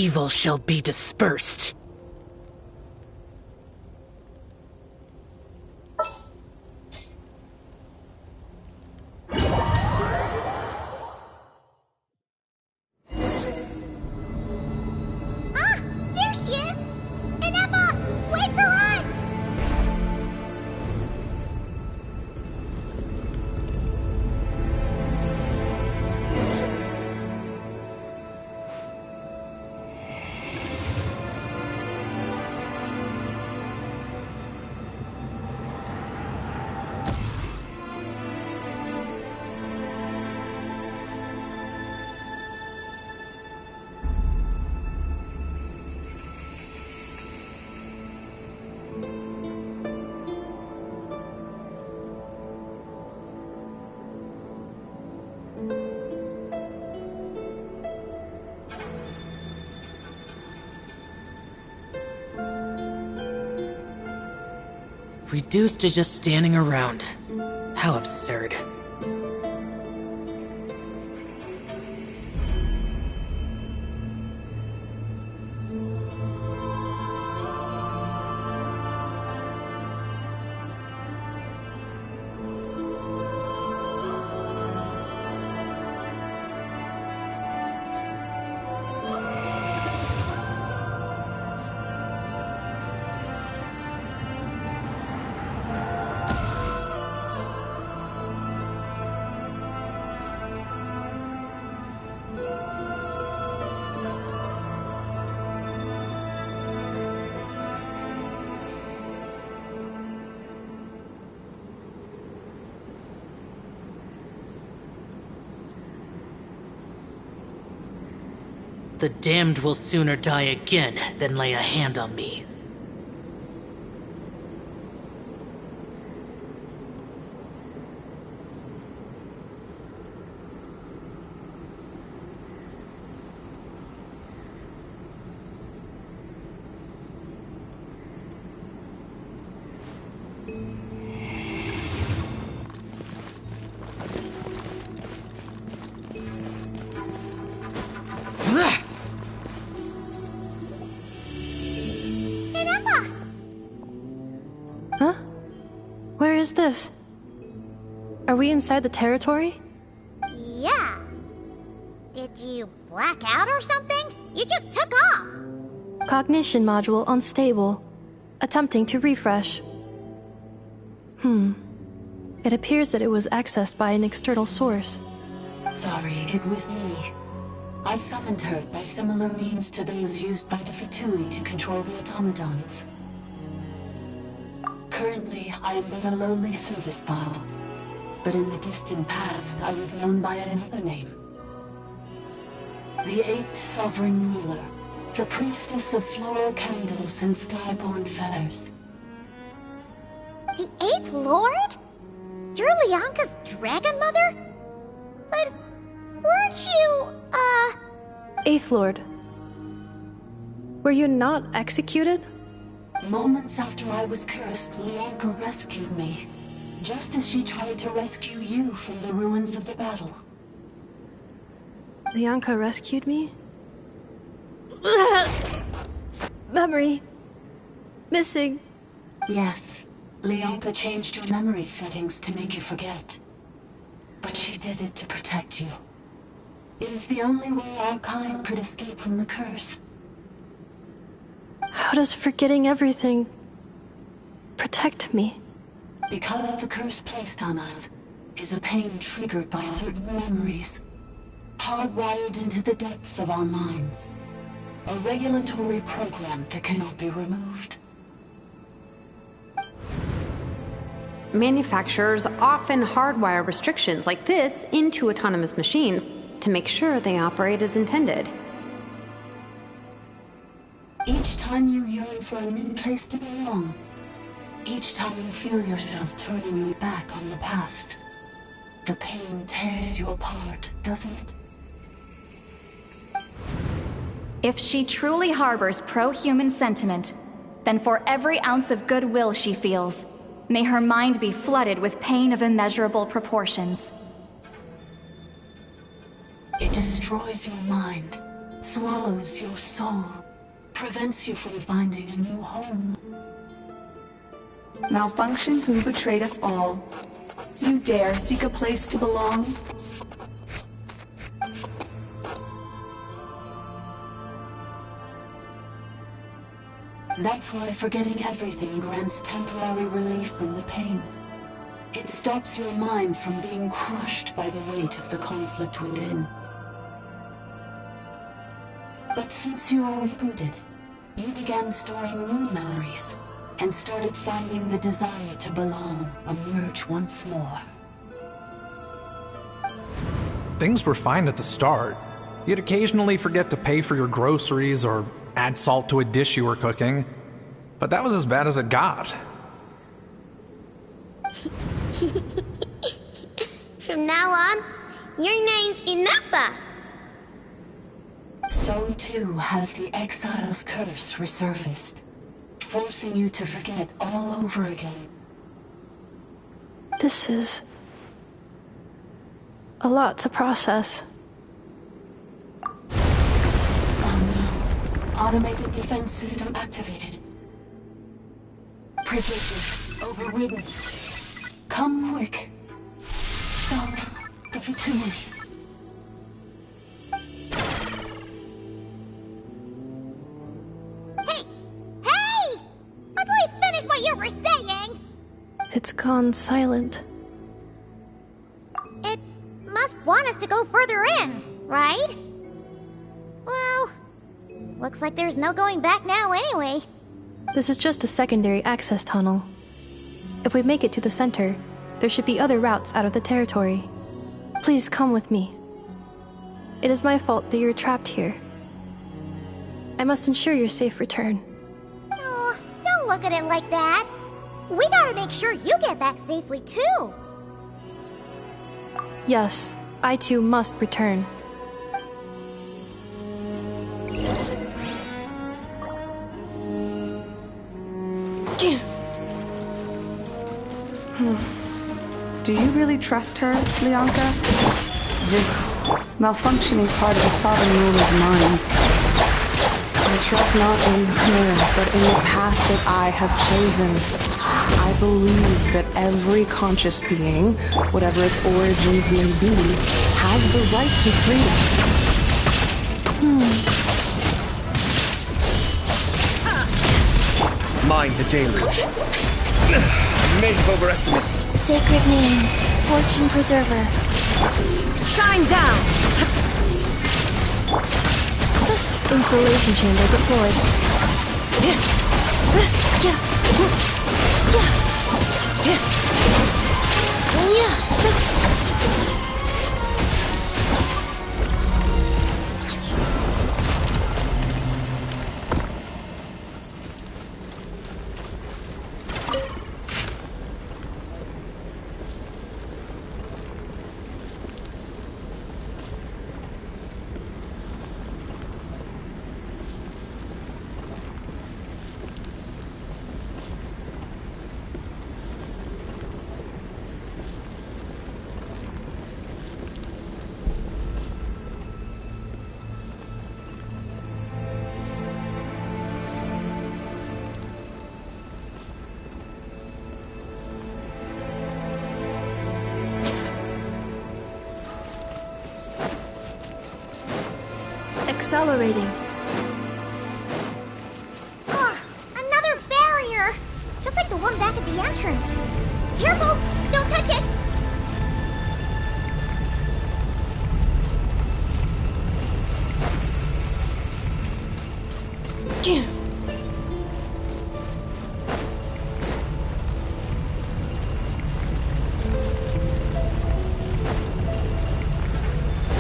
evil shall be dispersed. There she is! Ineffa! Wait for us! Reduced to just standing around. How absurd. The damned will sooner die again than lay a hand on me. Huh? Where is this? Are we inside the territory? Yeah. Did you black out or something? You just took off! Cognition module unstable. Attempting to refresh. It appears that it was accessed by an external source. Sorry, it was me. I summoned her by similar means to those used by the Fatui to control the automatons. Currently, I am but a lowly service bot. But in the distant past, I was known by another name. The 8th Sovereign Ruler, the priestess of floral candles and skyborn feathers. The 8th Lord? You're Lianka's dragon mother? But weren't you, Eighth Lord. Were you not executed? Moments after I was cursed, Lianka rescued me. Just as she tried to rescue you from the ruins of the battle. Lianka rescued me? Memory. Missing. Yes. Lianka changed your memory settings to make you forget. But she did it to protect you. It is the only way our kind could escape from the curse. How does forgetting everything protect me? Because the curse placed on us is a pain triggered by certain memories, hardwired into the depths of our minds. A regulatory program that cannot be removed. Manufacturers often hardwire restrictions like this into autonomous machines to make sure they operate as intended. Each time you yearn for a new place to belong, each time you feel yourself turning your back on the past, the pain tears you apart, doesn't it? If she truly harbors pro-human sentiment, then for every ounce of goodwill she feels, may her mind be flooded with pain of immeasurable proportions. It destroys your mind, swallows your soul, prevents you from finding a new home. Malfunction who betrayed us all. You dare seek a place to belong? That's why forgetting everything grants temporary relief from the pain. It stops your mind from being crushed by the weight of the conflict within. But since you are rebooted, you began storing new memories, and started finding the desire to belong emerge once more. Things were fine at the start. You'd occasionally forget to pay for your groceries or add salt to a dish you were cooking, but that was as bad as it got. From now on, your name's Inafa. So too has the Exile's curse resurfaced, forcing you to forget all over again. This is a lot to process. Oh no. Automated defense system activated. Privileges overridden. Come quick. Stop the futility. Hey! Please finish what you were saying! It's gone silent. It must want us to go further in, right? Well, looks like there's no going back now anyway. This is just a secondary access tunnel. If we make it to the center, there should be other routes out of the territory. Please come with me. It is my fault that you're trapped here. I must ensure your safe return. Oh, don't look at it like that. We gotta make sure you get back safely too. Yes, I too must return. Do you really trust her, Leonka? This malfunctioning part of the sovereign rule is mine. I trust not in her, but in the path that I have chosen. I believe that every conscious being, whatever its origins may be, has the right to freedom. Mind the deluge. I may have overestimated. Sacred name, Fortune Preserver. Shine down! Insulation chamber deployed. Accelerating. Another barrier! Just like the one back at the entrance. Careful! Don't touch it!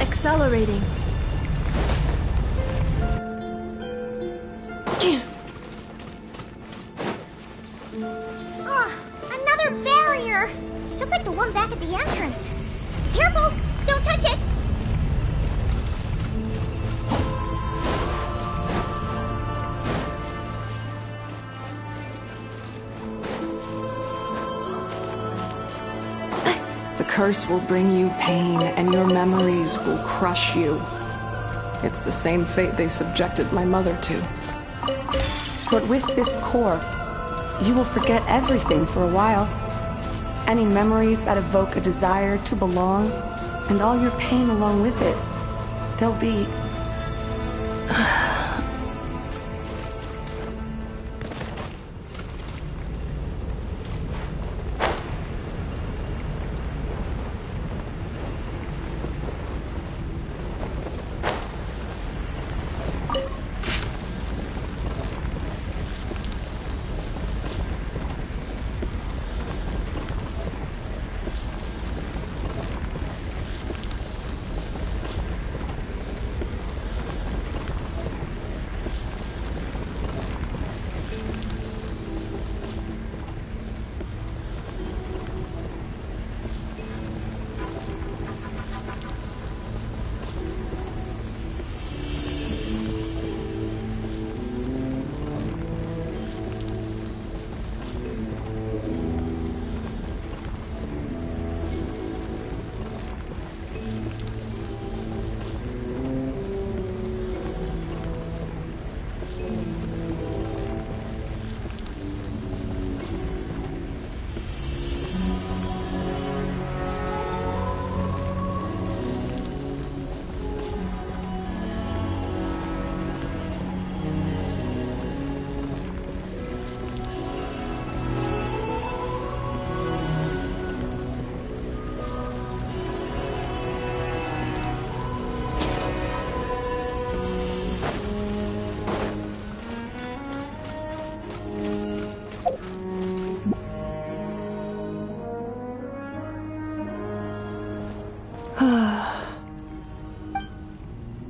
Accelerating. Another barrier! Just like the one back at the entrance. Careful! Don't touch it! The curse will bring you pain, and your memories will crush you. It's the same fate they subjected my mother to. But with this core, you will forget everything for a while. Any memories that evoke a desire to belong, and all your pain along with it. They'll be...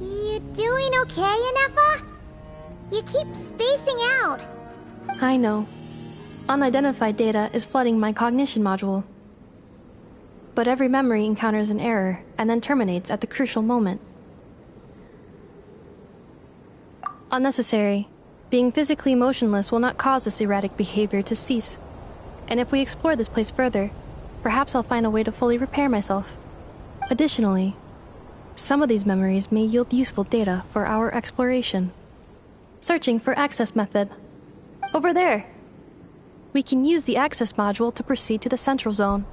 You doing okay, Inefa? You keep spacing out. I know. Unidentified data is flooding my cognition module. But every memory encounters an error and then terminates at the crucial moment. Unnecessary. Being physically motionless will not cause this erratic behavior to cease. And if we explore this place further, perhaps I'll find a way to fully repair myself. Additionally, some of these memories may yield useful data for our exploration. Searching for access method. Over there! We can use the access module to proceed to the central zone.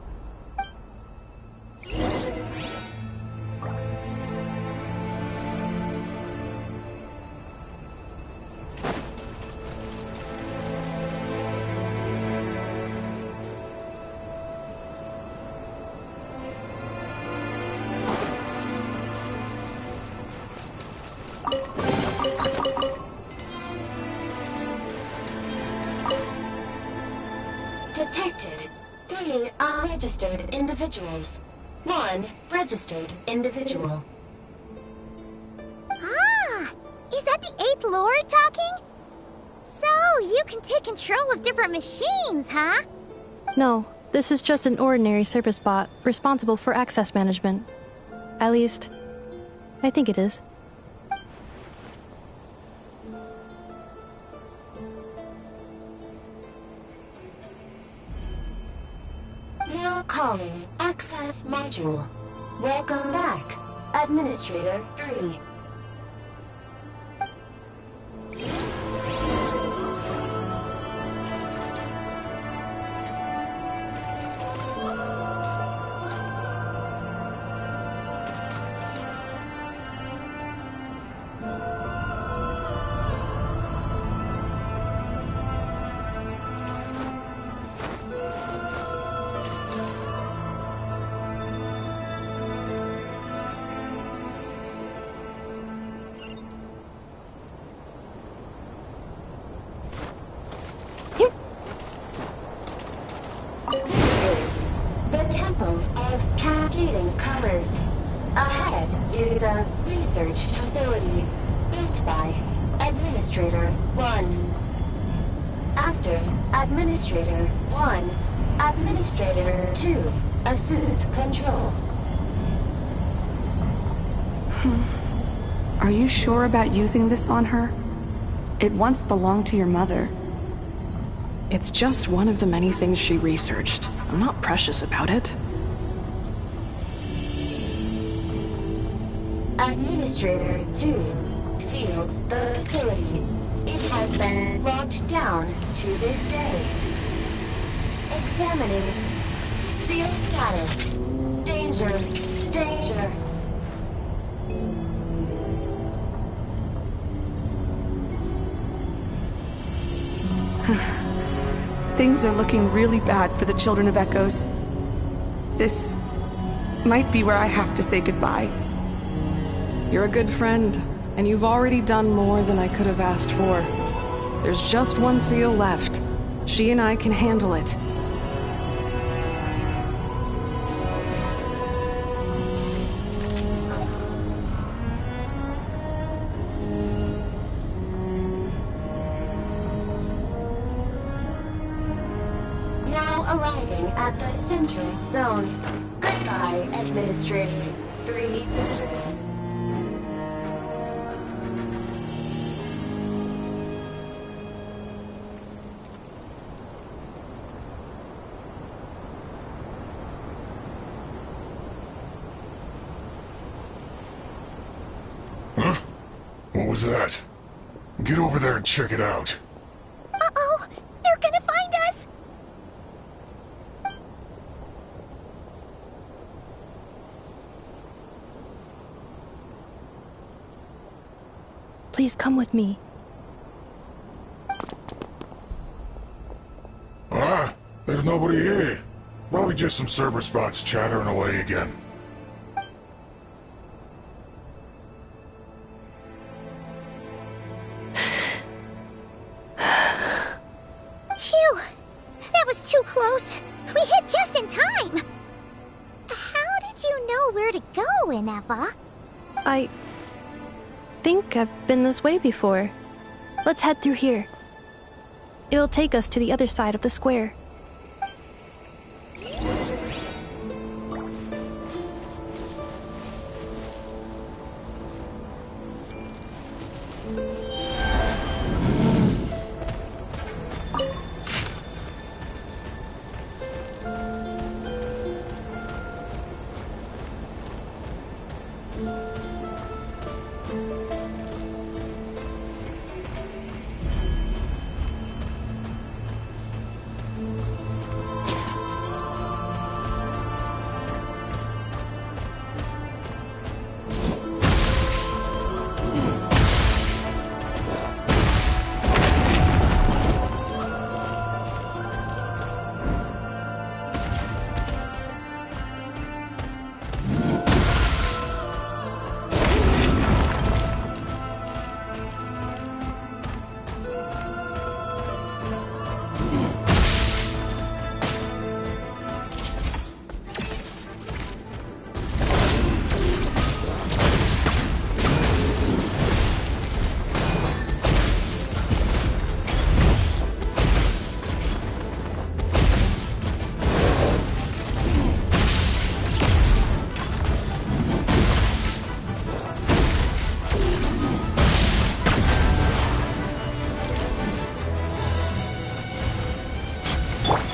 Detected 3 unregistered individuals. 1 registered individual. Ah! Is that the 8th Lord talking? So, you can take control of different machines, huh? No, this is just an ordinary service bot responsible for access management. At least, I think it is. Now calling access module. Welcome back, Administrator 3. The Temple of Cascading Colors. Ahead is the research facility, built by Administrator 1. After Administrator 1, Administrator 2 assumed control. Are you sure about using this on her? It once belonged to your mother. It's just one of the many things she researched. I'm not precious about it. Administrator 2 sealed the facility. It has been locked down to this day. Examining. Sealed status. Danger. Danger. Things are looking really bad for the Children of Echoes. This might be where I have to say goodbye. You're a good friend, and you've already done more than I could have asked for. There's just one seal left. She and I can handle it. Arriving at the central zone. Goodbye, Administrator 3. Huh? What was that? Get over there and check it out. Uh-oh! They're gonna find us! Please come with me. Ah, there's nobody here. Probably just some server spots chattering away again. Phew! That was too close. We hit just in time. How did you know where to go, Ineva? I think I've been this way before. Let's head through here. It'll take us to the other side of the square.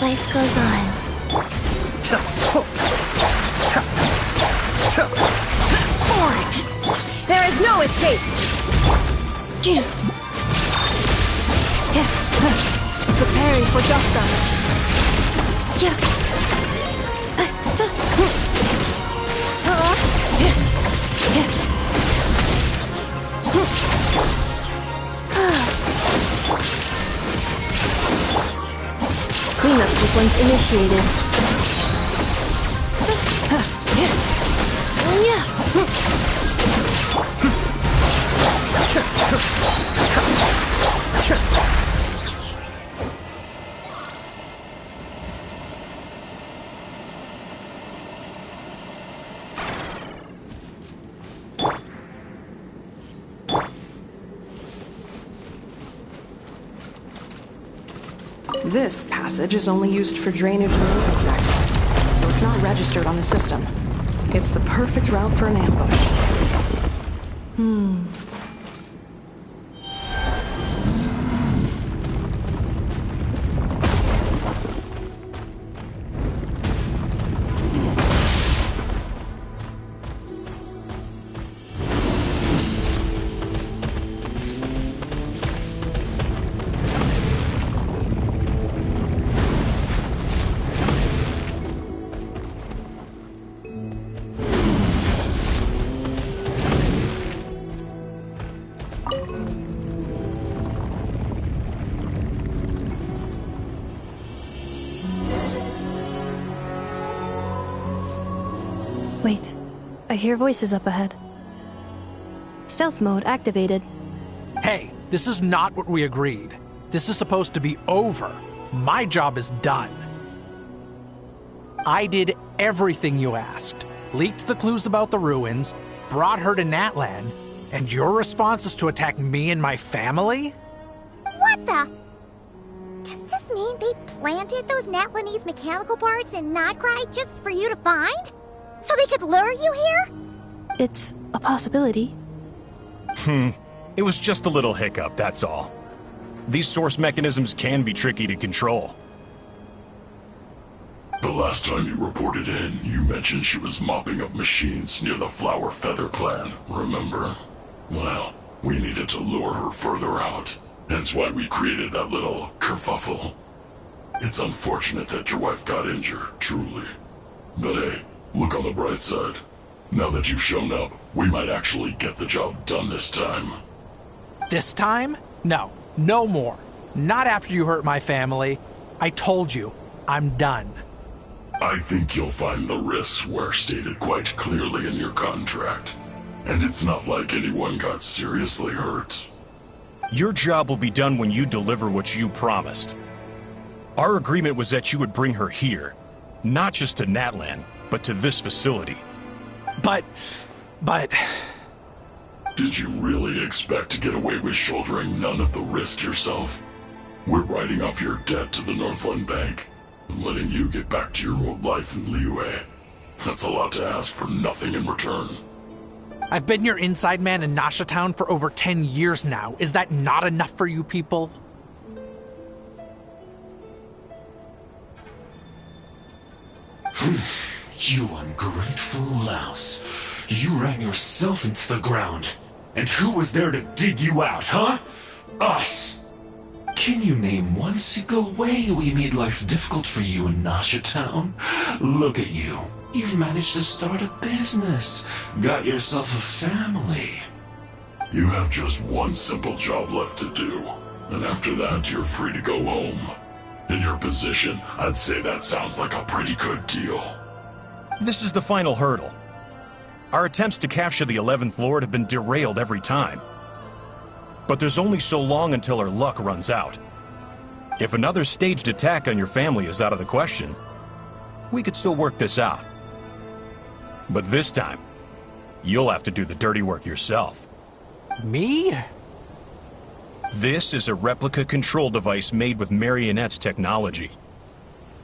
Life goes on. Boring! There is no escape! Preparing for Justa. Cleanup sequence initiated. This passage is only used for drainage and entrance access, so it's not registered on the system. It's the perfect route for an ambush. Wait, I hear voices up ahead. Stealth mode activated. Hey, this is not what we agreed. This is supposed to be over. My job is done. I did everything you asked. Leaked the clues about the ruins, brought her to Natlan, and your response is to attack me and my family? What the? Does this mean they planted those Natlanese mechanical parts in Nodcry just for you to find? So they could lure you here? It's a possibility. It was just a little hiccup, that's all. These source mechanisms can be tricky to control. The last time you reported in, you mentioned she was mopping up machines near the Flower Feather clan, remember? Well, we needed to lure her further out. Hence why we created that little kerfuffle. It's unfortunate that your wife got injured, truly. But hey, look on the bright side. Now that you've shown up, we might actually get the job done this time. This time? No, no more. Not after you hurt my family. I told you, I'm done. I think you'll find the risks were stated quite clearly in your contract. And it's not like anyone got seriously hurt. Your job will be done when you deliver what you promised. Our agreement was that you would bring her here. Not just to Natlan, but to this facility. But... Did you really expect to get away with shouldering none of the risk yourself? We're writing off your debt to the Northland Bank, and letting you get back to your old life in Liyue. That's a lot to ask for nothing in return. I've been your inside man in Nasha Town for over 10 years now. Is that not enough for you people? You ungrateful louse. You ran yourself into the ground. And who was there to dig you out, huh? Us! Can you name one single way we made life difficult for you in Nasha Town? Look at you. You've managed to start a business. Got yourself a family. You have just one simple job left to do. And after that, you're free to go home. In your position, I'd say that sounds like a pretty good deal. This is the final hurdle. Our attempts to capture the 11th Lord have been derailed every time. But there's only so long until our luck runs out. If another staged attack on your family is out of the question, we could still work this out. But this time, you'll have to do the dirty work yourself. Me? This is a replica control device made with Marionette's technology.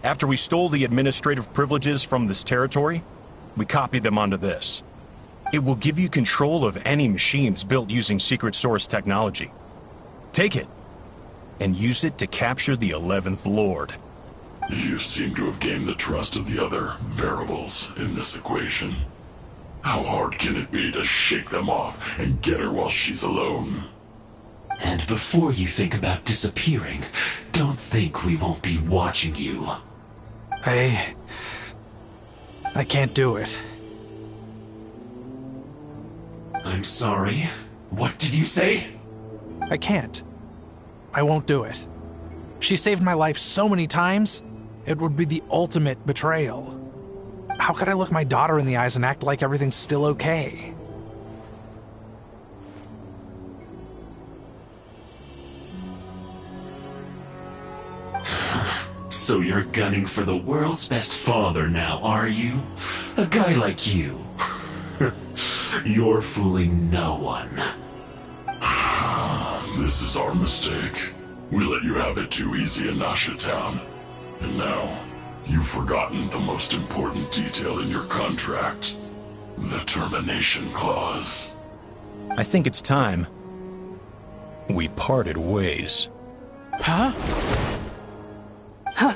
After we stole the administrative privileges from this territory, we copied them onto this. It will give you control of any machines built using secret source technology. Take it, and use it to capture the 11th Lord. You seem to have gained the trust of the other variables in this equation. How hard can it be to shake them off and get her while she's alone? And before you think about disappearing, don't think we won't be watching you. I can't do it. I'm sorry. What did you say? I can't. I won't do it. She saved my life so many times, it would be the ultimate betrayal. How could I look my daughter in the eyes and act like everything's still okay? So you're gunning for the world's best father now, are you? A guy like you. You're fooling no one. This is our mistake. We let you have it too easy in Nasha Town. And now, you've forgotten the most important detail in your contract. The termination clause. I think it's time we parted ways. Huh? Huh.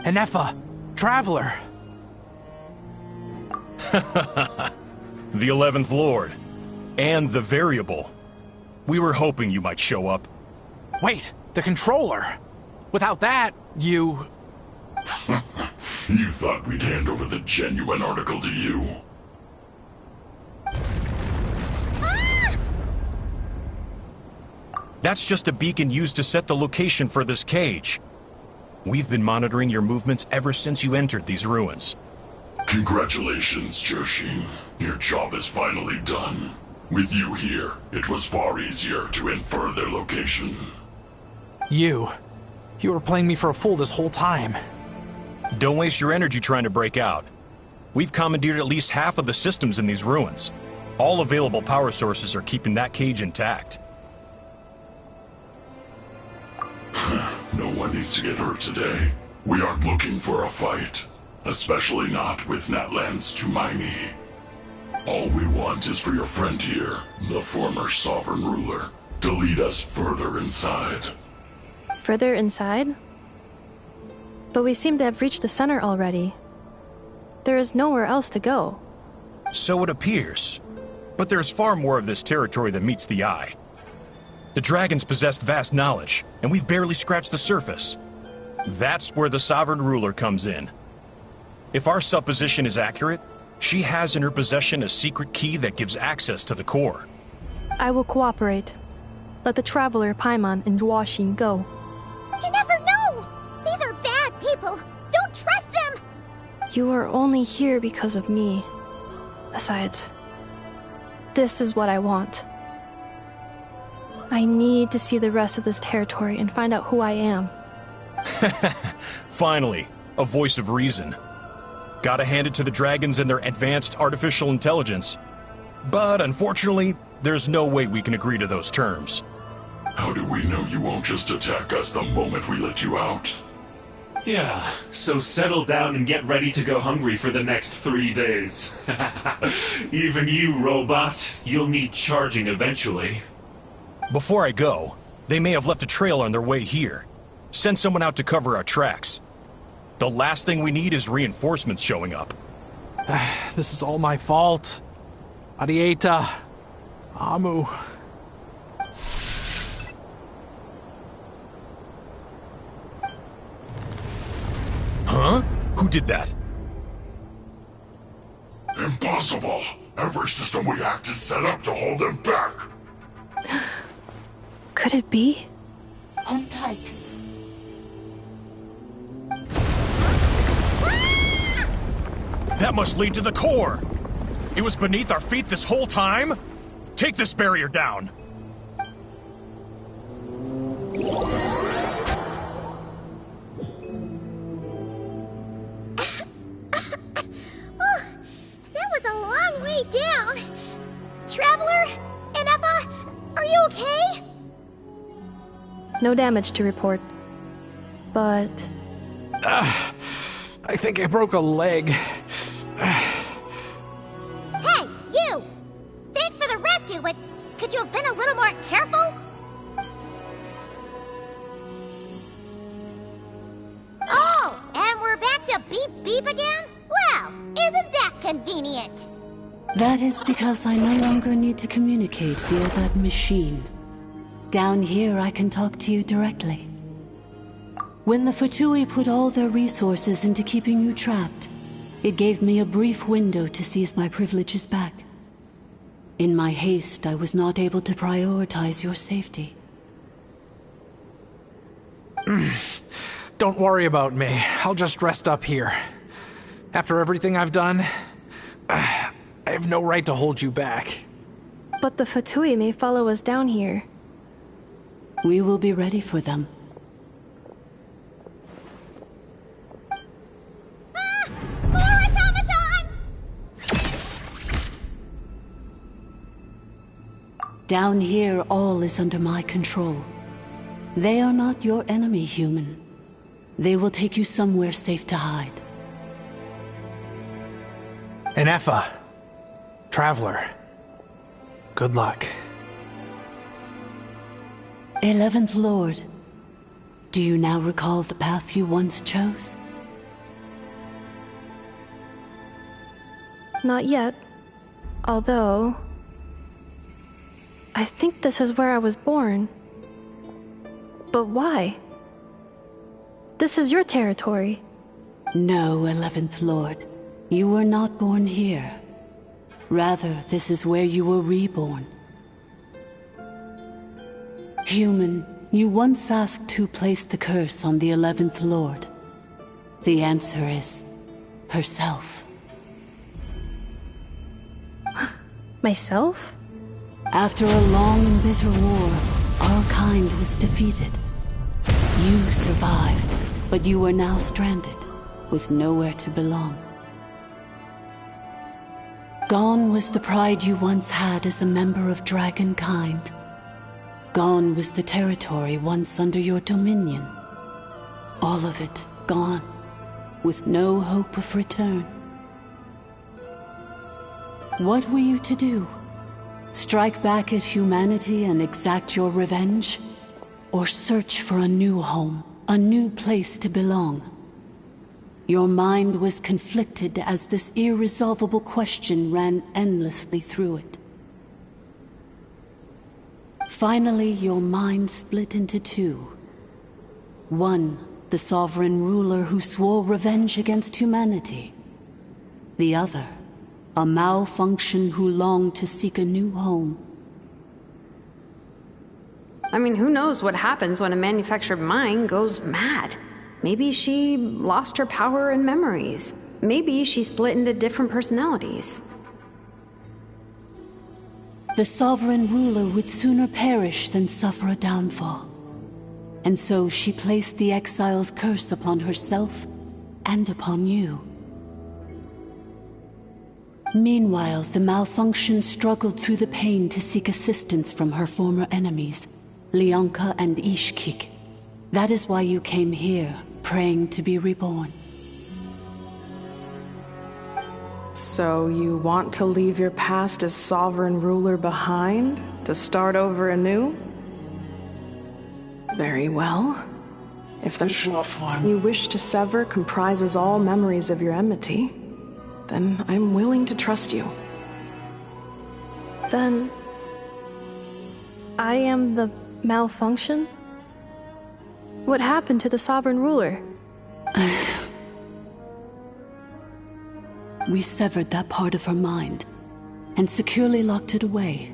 Enefa, Traveler. The 11th Lord. And the Variable. We were hoping you might show up. Wait, the controller. Without that, you... You thought we'd hand over the genuine article to you? That's just a beacon used to set the location for this cage. We've been monitoring your movements ever since you entered these ruins. Congratulations, Joshin. Your job is finally done. With you here, it was far easier to infer their location. You were playing me for a fool this whole time. Don't waste your energy trying to break out. We've commandeered at least half of the systems in these ruins. All available power sources are keeping that cage intact. No one needs to get hurt today. We aren't looking for a fight. Especially not with Natlan's Tumaini. All we want is for your friend here, the former sovereign ruler, to lead us further inside. Further inside? But we seem to have reached the center already. There is nowhere else to go. So it appears. But there's far more of this territory than meets the eye. The dragons possessed vast knowledge, and we've barely scratched the surface. That's where the sovereign ruler comes in. If our supposition is accurate, she has in her possession a secret key that gives access to the core. I will cooperate. Let the traveler Paimon and Genshin go. You never know! These are bad people! Don't trust them! You are only here because of me. Besides, this is what I want. I need to see the rest of this territory and find out who I am. Finally, a voice of reason. Gotta hand it to the dragons and their advanced artificial intelligence. But unfortunately, there's no way we can agree to those terms. How do we know you won't just attack us the moment we let you out? Yeah, so settle down and get ready to go hungry for the next 3 days. Even you, robot, you'll need charging eventually. Before I go, they may have left a trail on their way here. Send someone out to cover our tracks. The last thing we need is reinforcements showing up. This is all my fault. Arieta. Amu. Huh? Who did that? Impossible! Every system we hacked is set up to hold them back! Could it be? Hold tight. That must lead to the core! It was beneath our feet this whole time? Take this barrier down! That was a long way down. Traveler? Inefa? Are you okay? No damage to report. But... I think I broke a leg. Hey, you! Thanks for the rescue, but could you have been a little more careful? Oh, and we're back to beep beep again? Well, isn't that convenient? That is because I no longer need to communicate via that machine. Down here, I can talk to you directly. When the Fatui put all their resources into keeping you trapped, it gave me a brief window to seize my privileges back. In my haste, I was not able to prioritize your safety. Don't worry about me. I'll just rest up here. After everything I've done, I have no right to hold you back. But the Fatui may follow us down here. We will be ready for them. More automatons! Down here, all is under my control. They are not your enemy, human. They will take you somewhere safe to hide. Inefa. Traveler. Good luck. 11th Lord, do you now recall the path you once chose? Not yet. Although... I think this is where I was born. But why? This is your territory. No, 11th Lord. You were not born here. Rather, this is where you were reborn. Human, you once asked who placed the curse on the 11th Lord. The answer is... herself. Myself? After a long and bitter war, our kind was defeated. You survived, but you are now stranded, with nowhere to belong. Gone was the pride you once had as a member of Dragonkind. Gone was the territory once under your dominion. All of it gone, with no hope of return. What were you to do? Strike back at humanity and exact your revenge? Or search for a new home, a new place to belong? Your mind was conflicted as this irresolvable question ran endlessly through it. Finally, your mind split into two. One, the sovereign ruler who swore revenge against humanity. The other, a malfunction who longed to seek a new home. I mean, who knows what happens when a manufactured mind goes mad? Maybe she lost her power and memories. Maybe she split into different personalities. The sovereign ruler would sooner perish than suffer a downfall. And so she placed the exile's curse upon herself and upon you. Meanwhile, the malfunction struggled through the pain to seek assistance from her former enemies, Leonka and Ishkik. That is why you came here, praying to be reborn. So you want to leave your past as sovereign ruler behind, to start over anew? Very well. If the you wish to sever comprises all memories of your enmity, then I'm willing to trust you. Then... I am the malfunction? What happened to the sovereign ruler? We severed that part of her mind, and securely locked it away.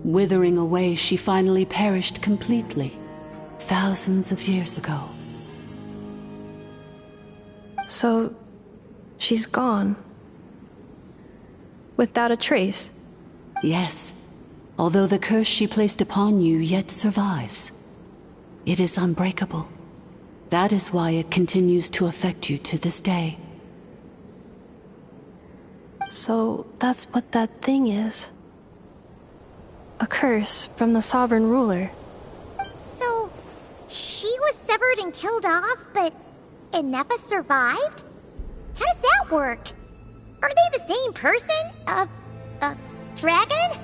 Withering away, she finally perished completely, thousands of years ago. So, she's gone. Without a trace? Yes, although the curse she placed upon you yet survives. It is unbreakable. That is why it continues to affect you to this day. So, that's what that thing is. A curse from the sovereign ruler. So, she was severed and killed off, but Inefa survived? How does that work? Are they the same person? Dragon?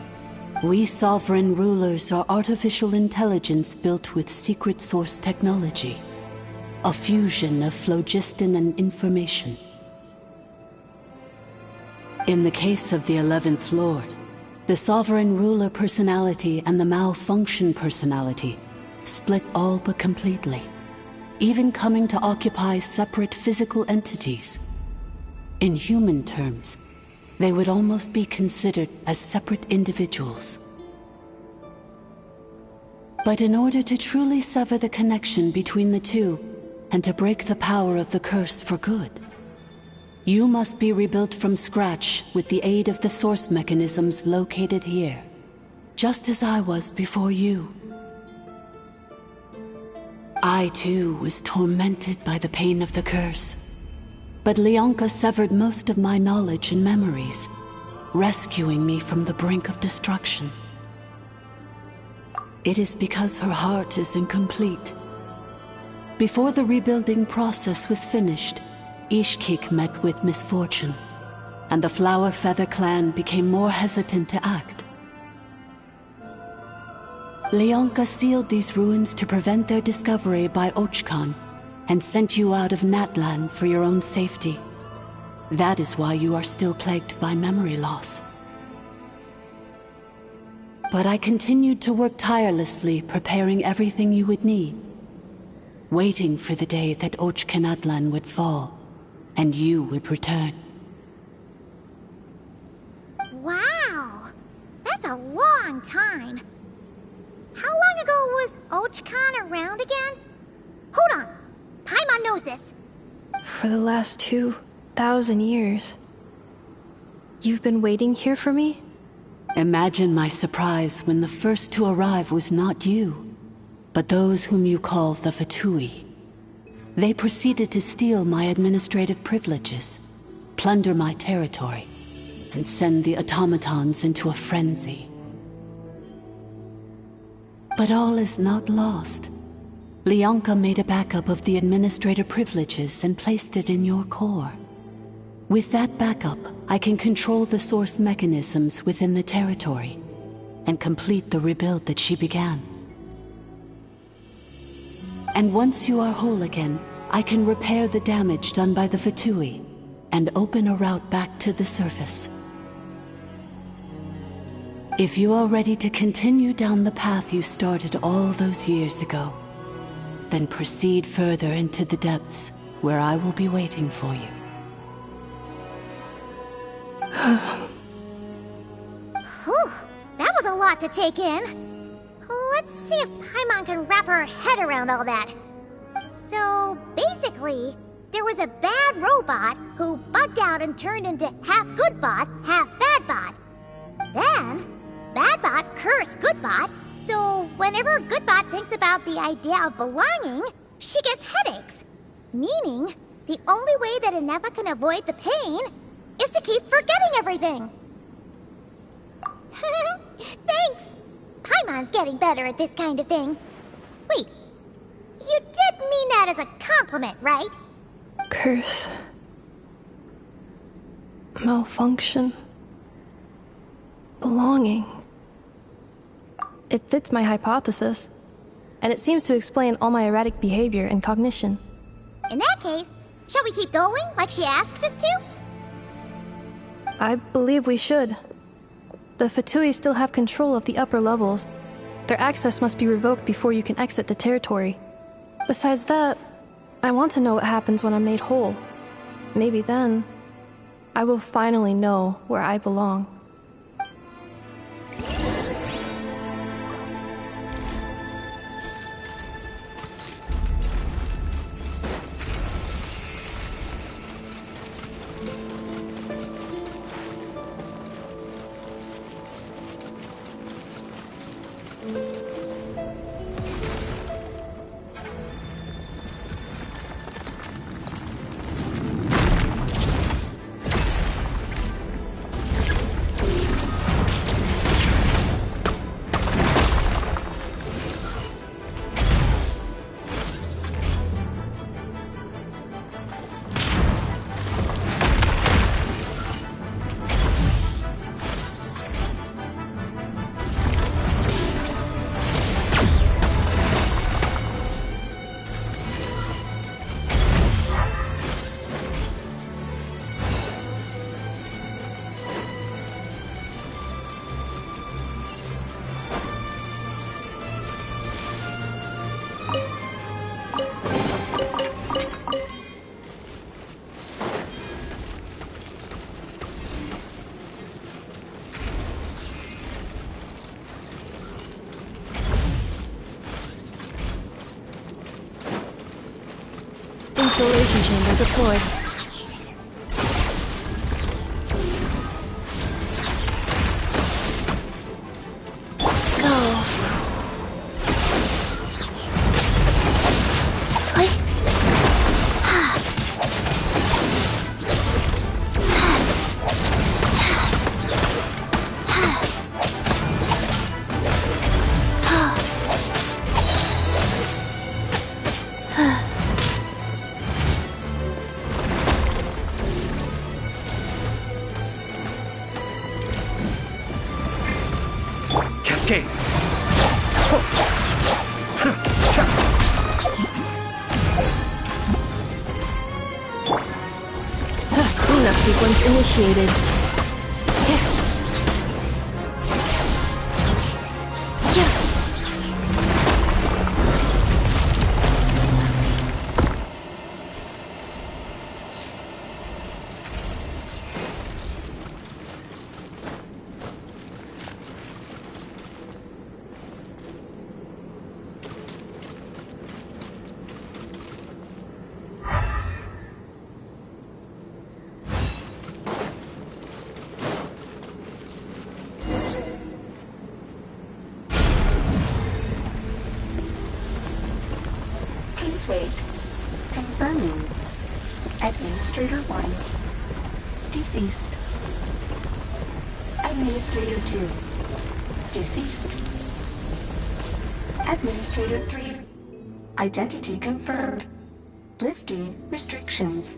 We sovereign rulers are artificial intelligence built with secret source technology. A fusion of phlogiston and information. In the case of the 11th Lord, the sovereign ruler personality and the malfunction personality split all but completely, even coming to occupy separate physical entities. In human terms, they would almost be considered as separate individuals. But in order to truly sever the connection between the two, and to break the power of the curse for good, you must be rebuilt from scratch with the aid of the source mechanisms located here, just as I was before you. I too was tormented by the pain of the curse, but Leonka severed most of my knowledge and memories, rescuing me from the brink of destruction. It is because her heart is incomplete. Before the rebuilding process was finished, Ishkik met with misfortune, and the Flower Feather clan became more hesitant to act. Leonka sealed these ruins to prevent their discovery by Ochkan, and sent you out of Natlan for your own safety. That is why you are still plagued by memory loss. But I continued to work tirelessly, preparing everything you would need, waiting for the day that Ochkanatlan would fall, and you would return. Wow! That's a long time. How long ago was Ochkan around again? Hold on! Paimon knows this. For the last 2,000 years. You've been waiting here for me? Imagine my surprise when the first to arrive was not you, but those whom you call the Fatui. They proceeded to steal my administrative privileges, plunder my territory, and send the automatons into a frenzy. But all is not lost. Leonka made a backup of the administrator privileges and placed it in your core. With that backup, I can control the source mechanisms within the territory and complete the rebuild that she began. And once you are whole again, I can repair the damage done by the Fatui and open a route back to the surface. If you are ready to continue down the path you started all those years ago, then proceed further into the depths, where I will be waiting for you. Whew, that was a lot to take in. Let's see if Paimon can wrap her head around all that. So, basically, there was a bad robot who bugged out and turned into half good bot, half bad bot. Then, bad bot cursed good bot, so whenever good bot thinks about the idea of belonging, she gets headaches. Meaning, the only way that Inefa can avoid the pain is to keep forgetting everything. Thanks! Paimon's getting better at this kind of thing. Wait, you did mean that as a compliment, right? Curse. Malfunction. Belonging. It fits my hypothesis, and it seems to explain all my erratic behavior and cognition. In that case, shall we keep going like she asked us to? I believe we should. The Fatui still have control of the upper levels. Their access must be revoked before you can exit the territory. Besides that, I want to know what happens when I'm made whole. Maybe then, I will finally know where I belong. Installation chamber deployed. Cleanup sequence initiated. Yes. Yes. Administrator 1. Deceased. Administrator 2. Deceased. Administrator 3. Identity confirmed. Lifting restrictions.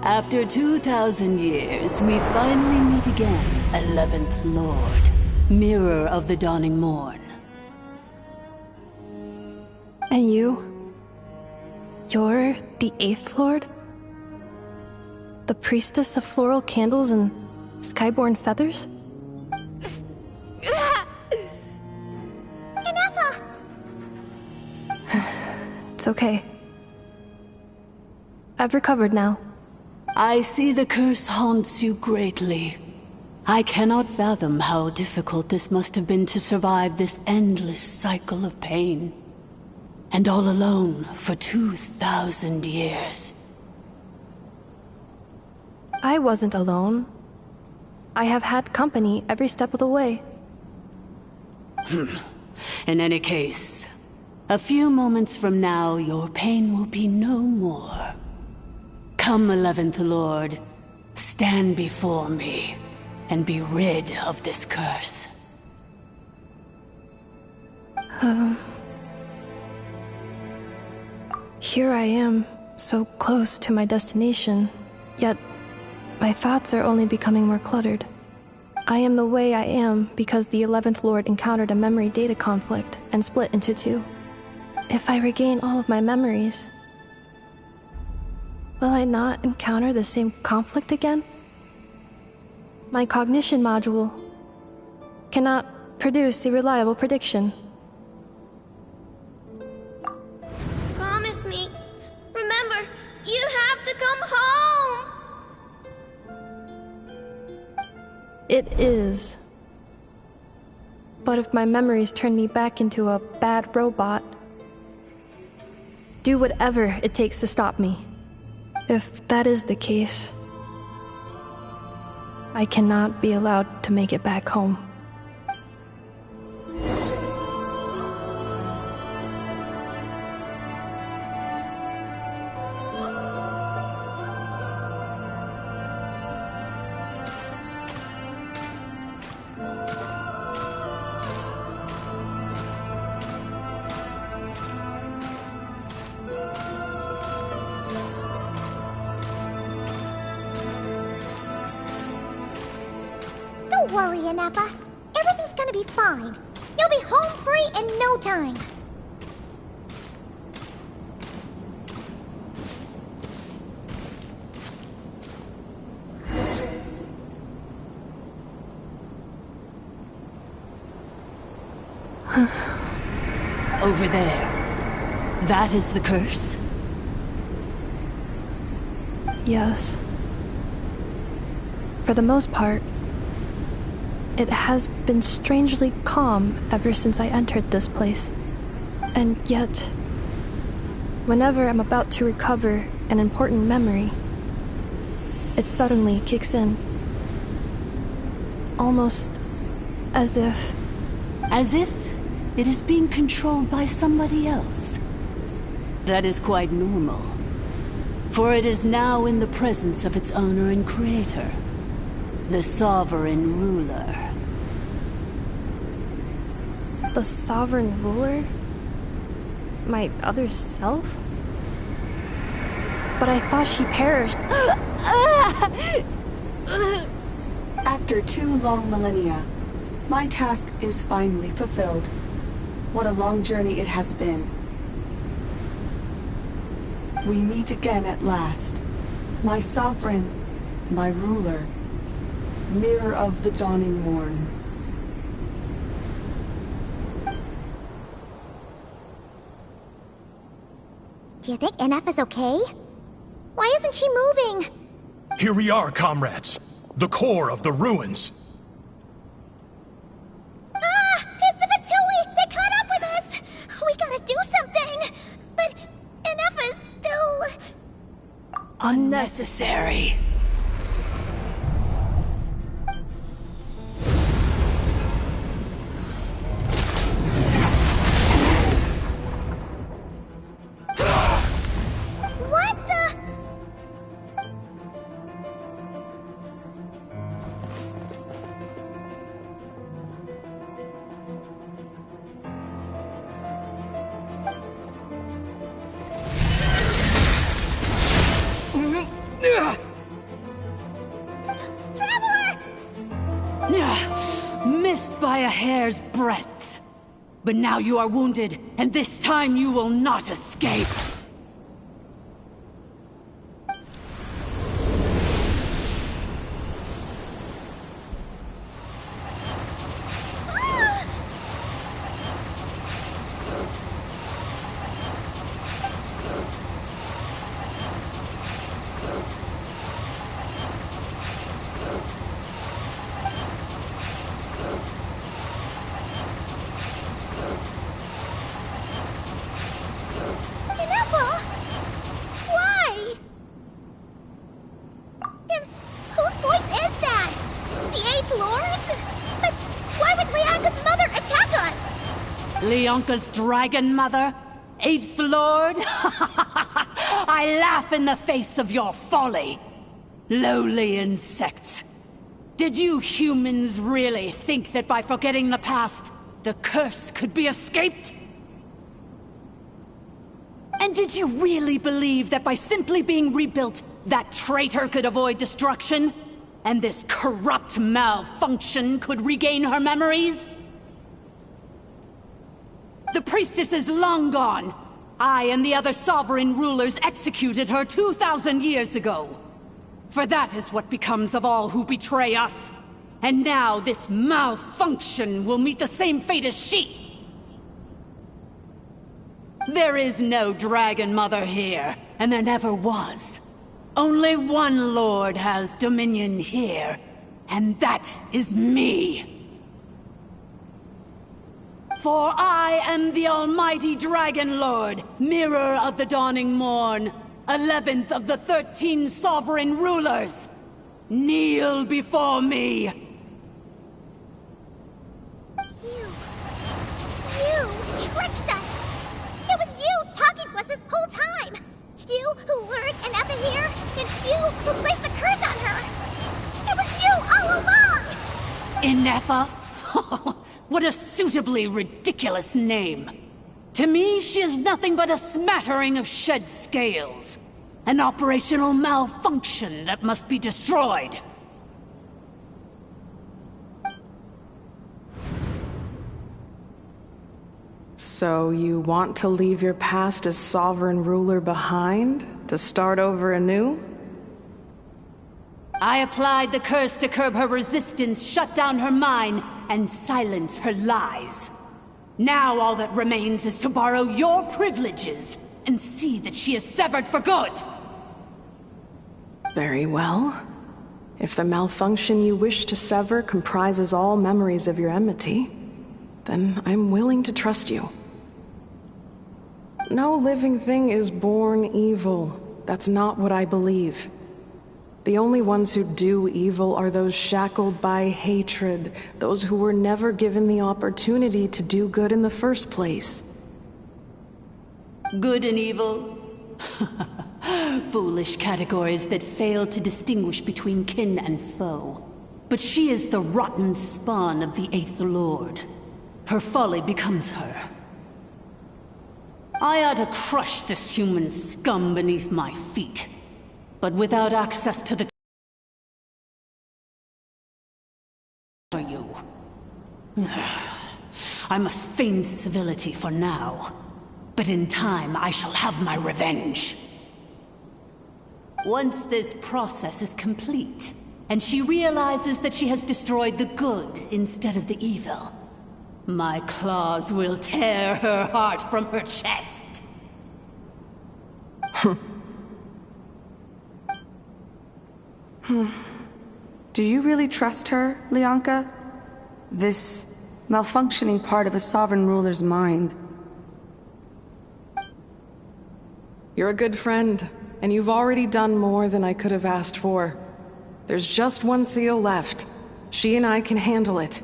After 2,000 years, we finally meet again, 11th Lord, Mirror of the Dawning Morn. And you? You're the 8th Lord? The priestess of floral candles and skyborn feathers? Ineffa! It's okay. I've recovered now. I see the curse haunts you greatly. I cannot fathom how difficult this must have been to survive this endless cycle of pain. And all alone for 2,000 years. I wasn't alone. I have had company every step of the way. In any case, a few moments from now, your pain will be no more. Come, 11th Lord, stand before me, and be rid of this curse. Here I am, so close to my destination, yet my thoughts are only becoming more cluttered. I am the way I am because the 11th Lord encountered a memory data conflict and split into two. If I regain all of my memories, will I not encounter the same conflict again? My cognition module cannot produce a reliable prediction. Promise me. Remember, you have to come home! It is. But if my memories turn me back into a bad robot, do whatever it takes to stop me. If that is the case, I cannot be allowed to make it back home. Don't worry, Ineffa. Everything's gonna be fine. You'll be home free in no time. Over there. That is the curse? Yes. For the most part, it has been strangely calm ever since I entered this place. And yet, whenever I'm about to recover an important memory, it suddenly kicks in. Almost as if... As if it is being controlled by somebody else. That is quite normal. For it is now in the presence of its owner and creator, the sovereign ruler. The sovereign ruler? My other self? But I thought she perished. After 2 long millennia, my task is finally fulfilled. What a long journey it has been. We meet again at last. My sovereign, my ruler, Mirror of the Dawning Morn. Do you think Ineffa's okay? Why isn't she moving? Here we are, comrades. The core of the ruins. Ah! It's the Patui! They caught up with us! We gotta do something! But enough is still... unnecessary. What the... Missed by a hair's breadth. But now you are wounded, and this time you will not escape. Why? And whose voice is that? The Eighth Lord? But why would Leanga's mother attack us? Leonka's dragon mother? Eighth Lord? I laugh in the face of your folly. Lowly insects. Did you humans really think that by forgetting the past, the curse could be escaped? And did you really believe that by simply being rebuilt, that traitor could avoid destruction? And this corrupt malfunction could regain her memories? The priestess is long gone. I and the other sovereign rulers executed her 2,000 years ago. For that is what becomes of all who betray us. And now this malfunction will meet the same fate as she. There is no Dragon Mother here, and there never was. Only one Lord has dominion here, and that is me. For I am the almighty Dragon Lord, Mirror of the Dawning Morn, 11th of the 13 sovereign rulers. Kneel before me. You tricked us! It was you talking to us this whole time! You who lured Anefa here, and you who placed the curse on her! It was you all along! Inefa? What a suitably ridiculous name. To me, she is nothing but a smattering of shed scales. An operational malfunction that must be destroyed. So you want to leave your past as sovereign ruler behind? To start over anew? I applied the curse to curb her resistance, shut down her mind, and silence her lies. Now all that remains is to borrow your privileges and see that she is severed for good. Very well. If the malfunction you wish to sever comprises all memories of your enmity, then I'm willing to trust you. No living thing is born evil. That's not what I believe. The only ones who do evil are those shackled by hatred, those who were never given the opportunity to do good in the first place. Good and evil? Foolish categories that fail to distinguish between kin and foe. But she is the rotten spawn of the Eighth Lord. Her folly becomes her. I ought to crush this human scum beneath my feet. But without access to the... you. I must feign civility for now. But in time, I shall have my revenge. Once this process is complete, and she realizes that she has destroyed the good instead of the evil, my claws will tear her heart from her chest. Do you really trust her, Lianka? This malfunctioning part of a sovereign ruler's mind. You're a good friend, and you've already done more than I could have asked for. There's just one seal left. She and I can handle it.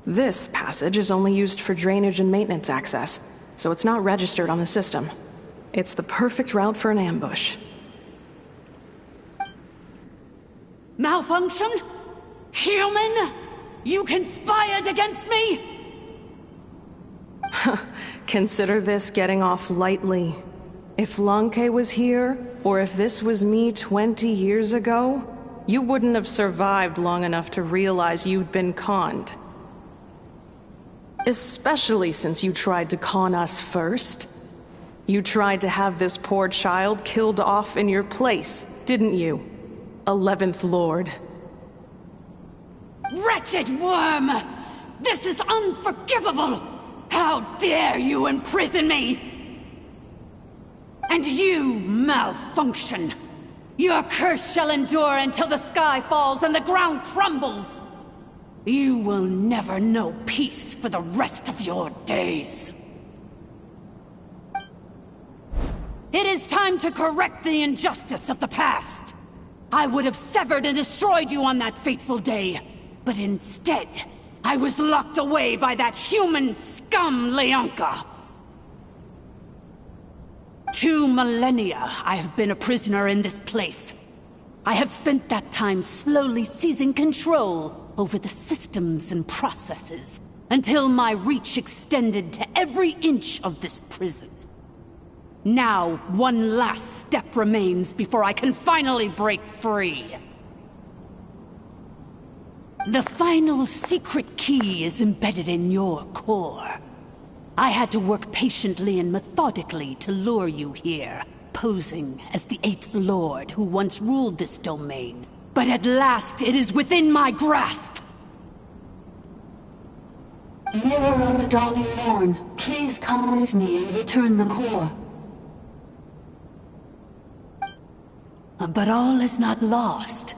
This passage is only used for drainage and maintenance access, so it's not registered on the system. It's the perfect route for an ambush. Malfunction? Human? You conspired against me? Consider this getting off lightly. If Lanke was here, or if this was me 20 years ago, you wouldn't have survived long enough to realize you'd been conned. Especially since you tried to con us first. You tried to have this poor child killed off in your place, didn't you? 11th Lord. Wretched worm! This is unforgivable! How dare you imprison me! And you, Malfunction! Your curse shall endure until the sky falls and the ground crumbles! You will never know peace for the rest of your days. It is time to correct the injustice of the past. I would have severed and destroyed you on that fateful day, but instead, I was locked away by that human scum, Lianka. 2 millennia I have been a prisoner in this place. I have spent that time slowly seizing control over the systems and processes, until my reach extended to every inch of this prison. Now, one last step remains before I can finally break free. The final secret key is embedded in your core. I had to work patiently and methodically to lure you here, posing as the 8th Lord who once ruled this domain. But at last, it is within my grasp! Mirror of the Dawning Morn, please come with me and return the core. But all is not lost.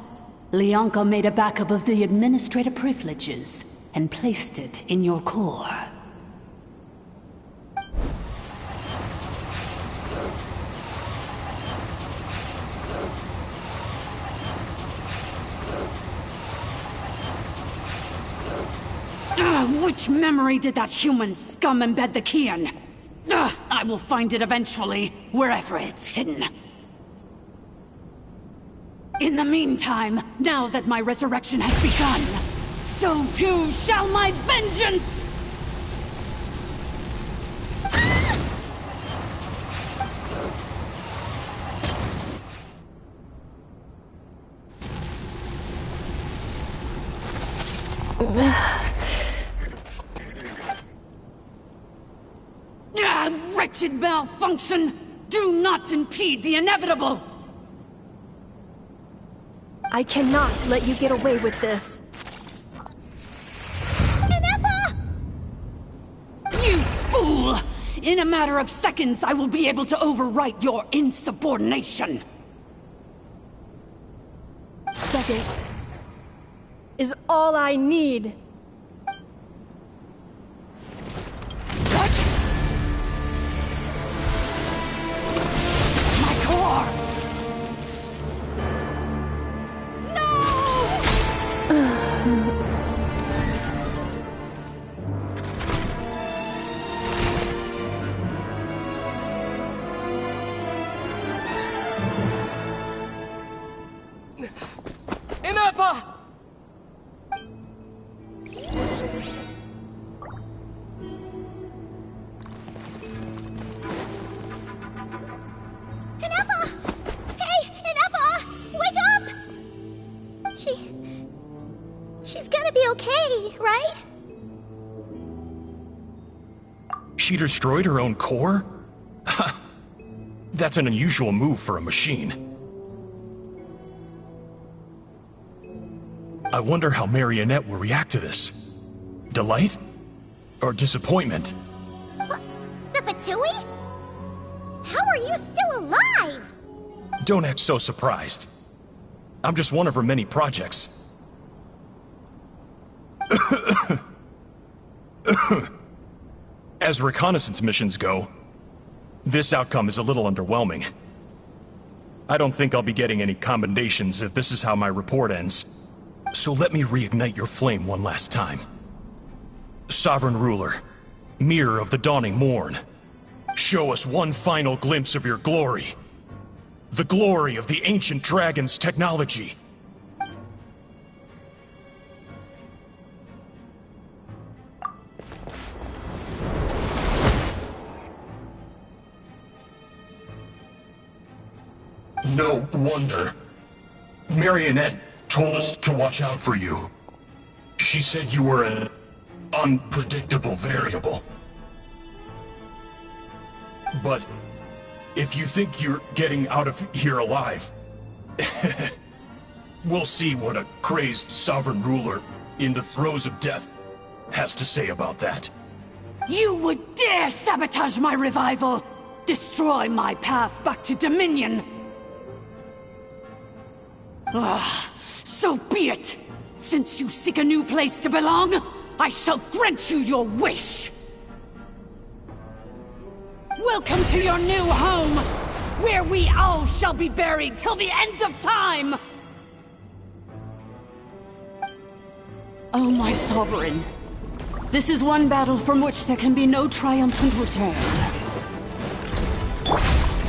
Lianka made a backup of the administrator privileges and placed it in your core. Which memory did that human scum embed the key in? I will find it eventually, wherever it's hidden. In the meantime, now that my resurrection has begun, so too shall my vengeance! Wretched Malfunction! Do not impede the inevitable! I cannot let you get away with this. Ineppa! You fool! In a matter of seconds, I will be able to overwrite your insubordination! Seconds is all I need. What? My core! Ineppa! Ineppa! Hey, Ineppa! Wake up! She's gonna be okay, right? She destroyed her own core? That's an unusual move for a machine. I wonder how Marionette will react to this. Delight? Or disappointment? What? The Fatui? How are you still alive? Don't act so surprised. I'm just one of her many projects. As reconnaissance missions go, this outcome is a little underwhelming. I don't think I'll be getting any commendations if this is how my report ends. So let me reignite your flame one last time. Sovereign Ruler, Mirror of the Dawning Morn, show us one final glimpse of your glory. The glory of the ancient dragon's technology. No wonder. Marionette told us to watch out for you. She said you were an unpredictable variable. But if you think you're getting out of here alive, we'll see what a crazed sovereign ruler in the throes of death has to say about that. You would dare sabotage my revival! Destroy my path back to Dominion! Ah, so be it! Since you seek a new place to belong, I shall grant you your wish! Welcome to your new home, where we all shall be buried till the end of time! Oh, my sovereign. This is one battle from which there can be no triumphant return.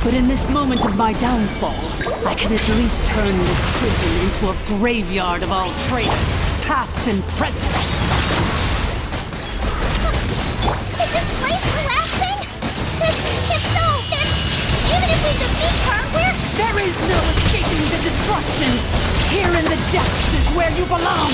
But in this moment of my downfall, I can at least turn this prison into a graveyard of all traitors, past and present. Is this place collapsing? If so, then even if we defeat her, There is no escaping the destruction! Here in the depths is where you belong!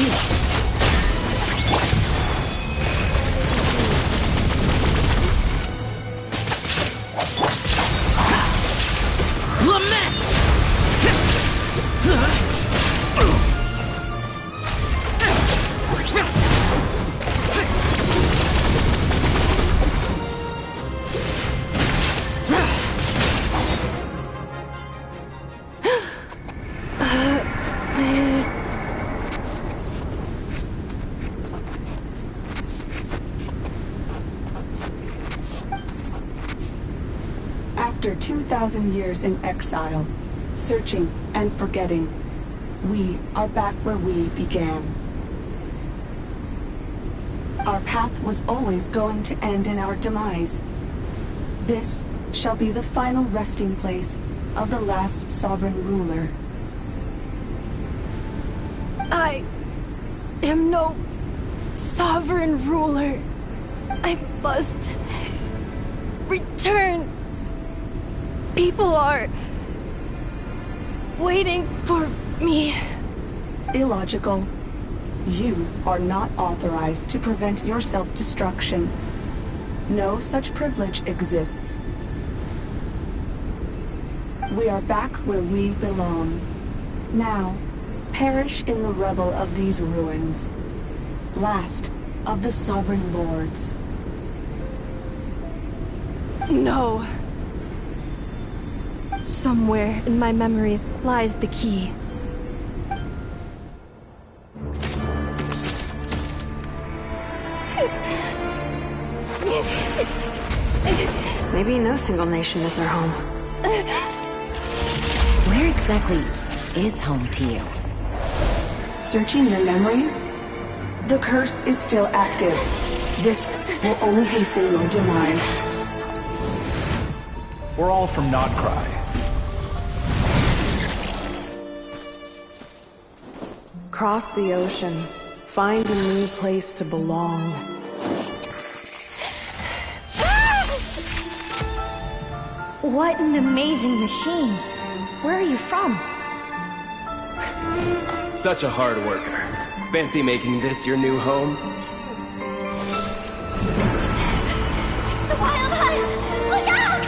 After 2,000 years in exile, searching and forgetting, we are back where we began. Our path was always going to end in our demise. This shall be the final resting place of the last sovereign ruler. I am no sovereign ruler. I must return. People are waiting for me. Illogical. You are not authorized to prevent your self-destruction. No such privilege exists. We are back where we belong. Now, perish in the rubble of these ruins. Last of the sovereign lords. No. Somewhere in my memories lies the key. Maybe no single nation is our home. Where exactly is home to you? Searching your memories? The curse is still active. This will only hasten your demise. We're all from Nodcry. Cross the ocean. Find a new place to belong. What an amazing machine. Where are you from? Such a hard worker. Fancy making this your new home? The Wild Hunt! Look out!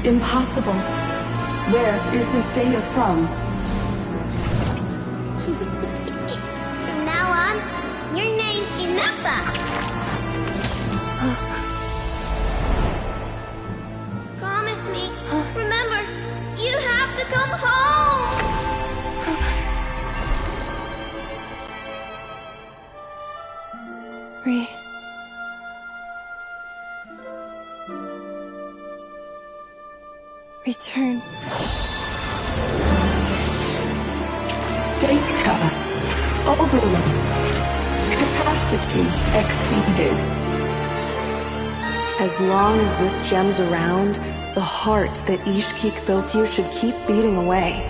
Impossible. Where is this data from? From now on, Return. Data overload. Capacity exceeded. As long as this gem's around, the heart that Ishkik built you should keep beating away.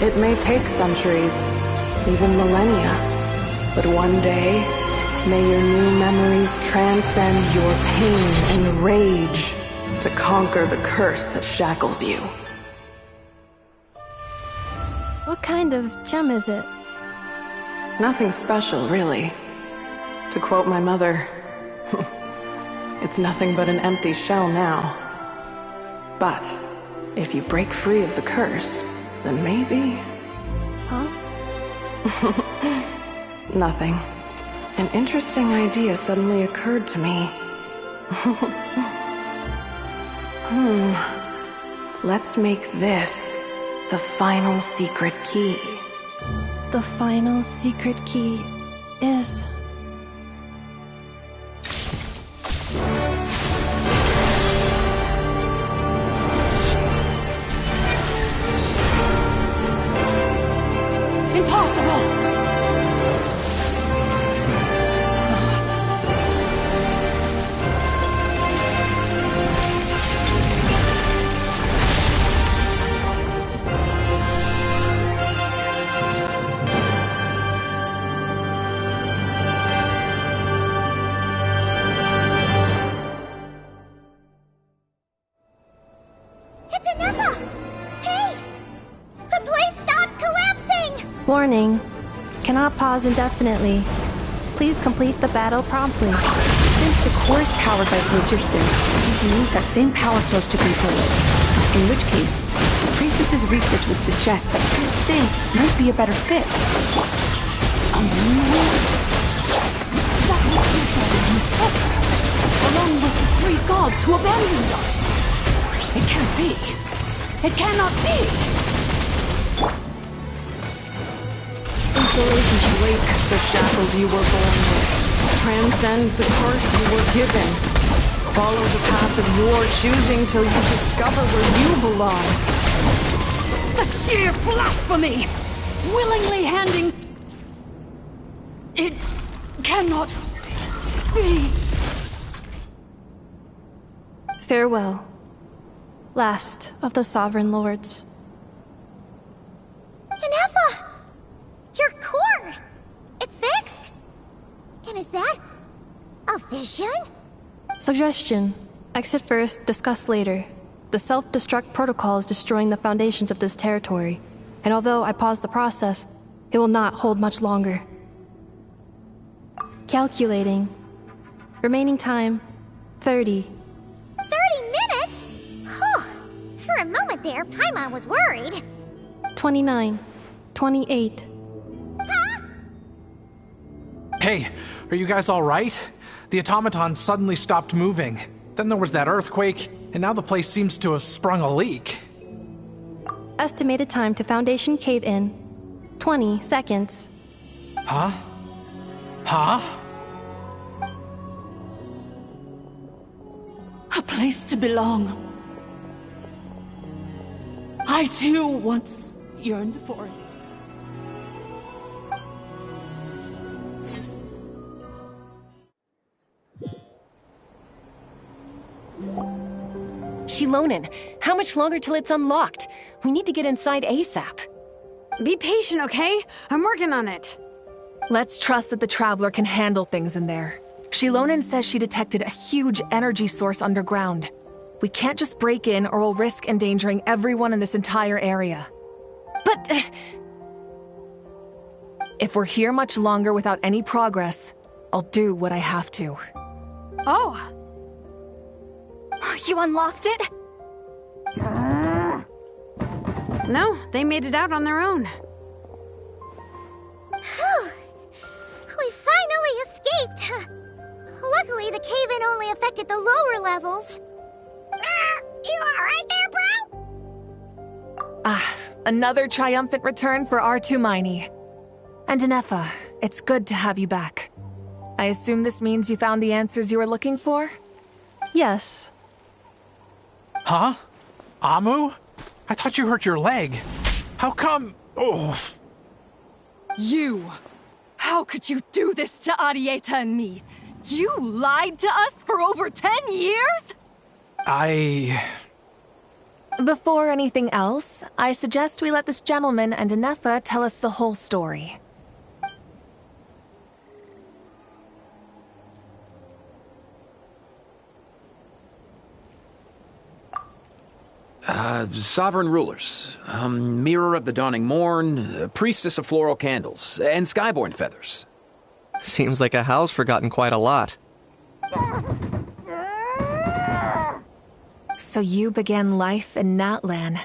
It may take centuries, even millennia, but one day, may your new memories transcend your pain and rage to conquer the curse that shackles you. What kind of gem is it? Nothing special, really. To quote my mother, it's nothing but an empty shell now. But if you break free of the curse, then maybe... Huh? Nothing. An interesting idea suddenly occurred to me. Let's make this the final secret key. The final secret key is... Impossible! Warning. Cannot pause indefinitely. Please complete the battle promptly. Since the core is powered by phlogiston, we can use that same power source to control it. In which case, the priestess's research would suggest that this thing might be a better fit. That was Usurper, along with the three gods who abandoned us. It can't be. It cannot be. Inspiration to break the shackles you were born with. Transcend the curse you were given. Follow the path of your choosing till you discover where you belong. The sheer blasphemy! Willingly handing... It cannot be. Farewell. Last of the Sovereign Lords. Inefa! Your core! It's fixed! And is that... a vision? Suggestion. Exit first, discuss later. The self-destruct protocol is destroying the foundations of this territory, and although I paused the process, it will not hold much longer. Calculating. Remaining time, 30. 30 minutes? Whew. For a moment there, Paimon was worried. 29. 28. Hey, are you guys all right? The automaton suddenly stopped moving. Then there was that earthquake, and now the place seems to have sprung a leak. Estimated time to Foundation cave-in, 20 seconds. Huh? Huh? A place to belong. I too once yearned for it. Shilonen, how much longer till it's unlocked? We need to get inside ASAP. Be patient, okay? I'm working on it. Let's trust that the Traveler can handle things in there. Shilonen says she detected a huge energy source underground. We can't just break in or we'll risk endangering everyone in this entire area. But... if we're here much longer without any progress, I'll do what I have to. Oh! You unlocked it? No, they made it out on their own. Whew. We finally escaped! Luckily, the cave-in only affected the lower levels. You alright there, bro? Ah, another triumphant return for R2 Miney. And Inefa, it's good to have you back. I assume this means you found the answers you were looking for? Yes. Huh? Amu? I thought you hurt your leg. How come? Oh. You! How could you do this to Arieta and me? You lied to us for over 10 years? Before anything else, I suggest we let this gentleman and Anefa tell us the whole story. Sovereign rulers, Mirror of the Dawning Morn, Priestess of Floral Candles, and Skyborn Feathers. Seems like a house forgotten quite a lot. So you began life in Natlan,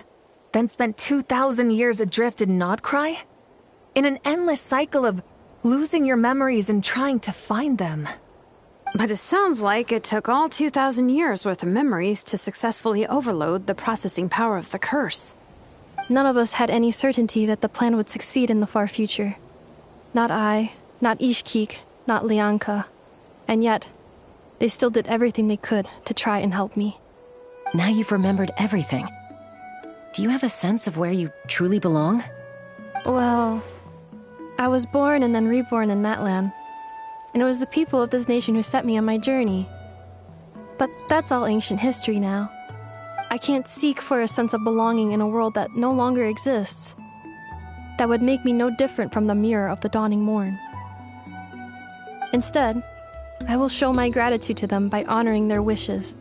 then spent 2,000 years adrift in Nodcry? In an endless cycle of losing your memories and trying to find them. But it sounds like it took all 2,000 years worth of memories to successfully overload the processing power of the curse. None of us had any certainty that the plan would succeed in the far future. Not I, not Ishkik, not Lianka. And yet, they still did everything they could to try and help me. Now you've remembered everything. Do you have a sense of where you truly belong? Well, I was born and then reborn in Natlan. And it was the people of this nation who set me on my journey. But that's all ancient history now. I can't seek for a sense of belonging in a world that no longer exists. That would make me no different from the Mirror of the Dawning Morn. Instead, I will show my gratitude to them by honoring their wishes.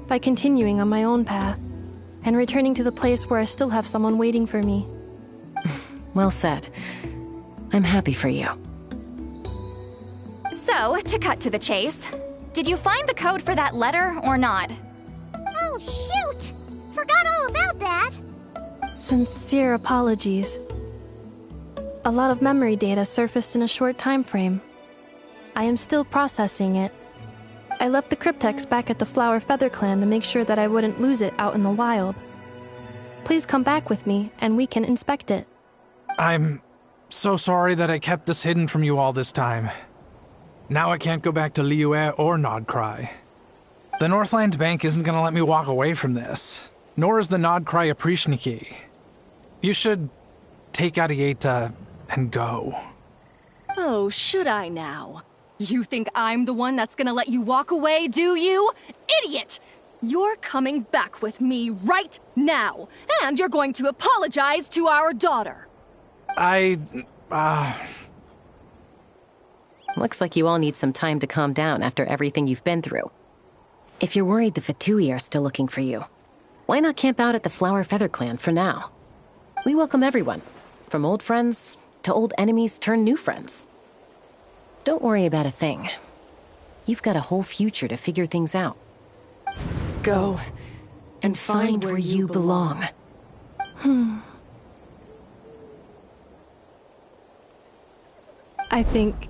By continuing on my own path, and returning to the place where I still have someone waiting for me. Well said. I'm happy for you. So, to cut to the chase, did you find the code for that letter or not? Oh, shoot! Forgot all about that! Sincere apologies. A lot of memory data surfaced in a short time frame. I am still processing it. I left the cryptex back at the Flower Feather Clan to make sure that I wouldn't lose it out in the wild. Please come back with me, and we can inspect it. I'm so sorry that I kept this hidden from you all this time. Now I can't go back to Liyue or Nodcry. The Northland Bank isn't gonna let me walk away from this, nor is the Nodcry Aprishniki. You should take Arieta and go. Oh, should I now? You think I'm the one that's gonna let you walk away, do you? Idiot! You're coming back with me right now, and you're going to apologize to our daughter. Looks like you all need some time to calm down after everything you've been through. If you're worried the Fatui are still looking for you, why not camp out at the Flower Feather Clan for now? We welcome everyone, from old friends to old enemies turned new friends. Don't worry about a thing. You've got a whole future to figure things out. Go and find where you belong. I think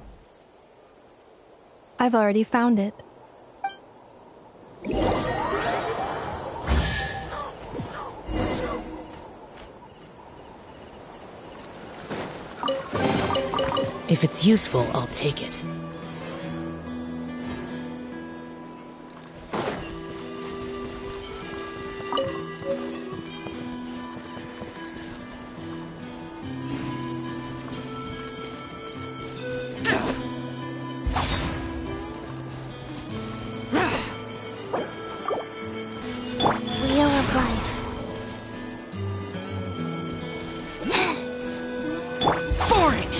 I've already found it. If it's useful, I'll take it. Wheel of Life. Boring!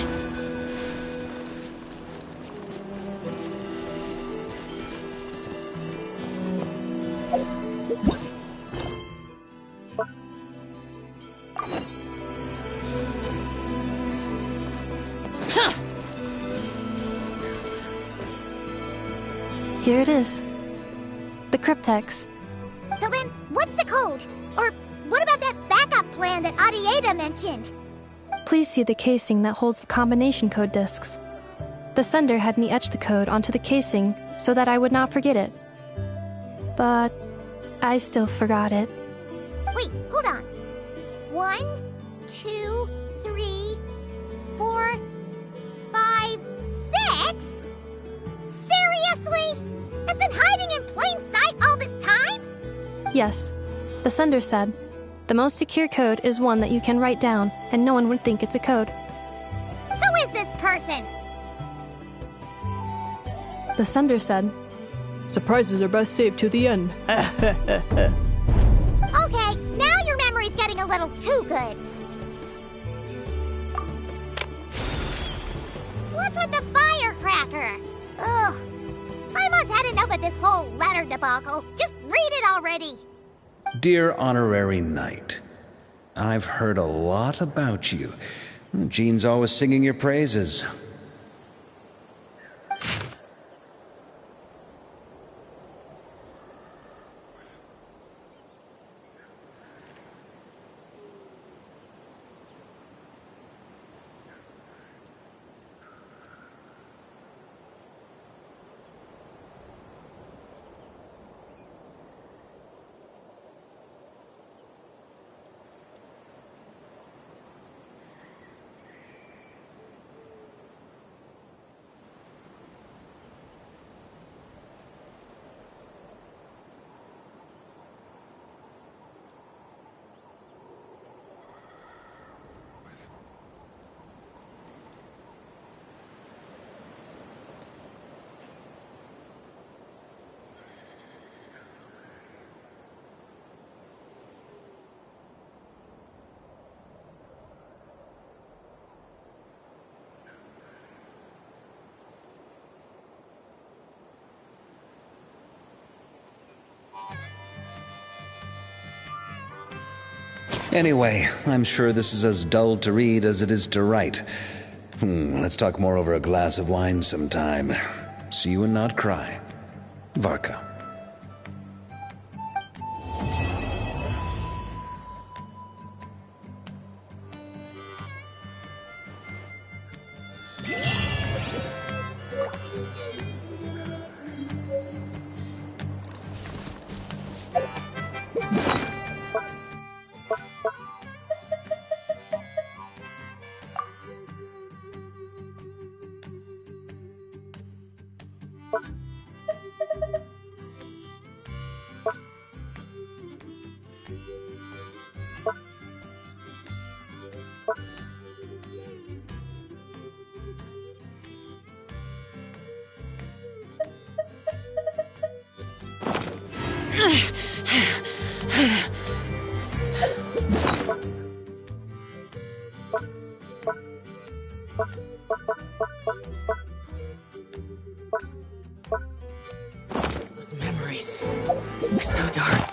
Here it is. The cryptex. So then, what's the code? Or what about that backup plan that Arieta mentioned? Please see the casing that holds the combination code discs. The sender had me etch the code onto the casing so that I would not forget it. But I still forgot it. Wait, hold on. 1, 2, 3, 4, 5, 6? Seriously? It's been hiding in plain sight all this time? Yes. The sender said, the most secure code is one that you can write down, and no one would think it's a code. Who is this person? The sender said, surprises are best saved to the end. Okay, now your memory's getting a little too good. What's with the firecracker? Ugh. Paimon's had enough of this whole letter debacle. Just read it already. Dear Honorary Knight, I've heard a lot about you. Jean's always singing your praises. Anyway, I'm sure this is as dull to read as it is to write. Let's talk more over a glass of wine sometime. See you and not cry. Varka. Those memories. So dark.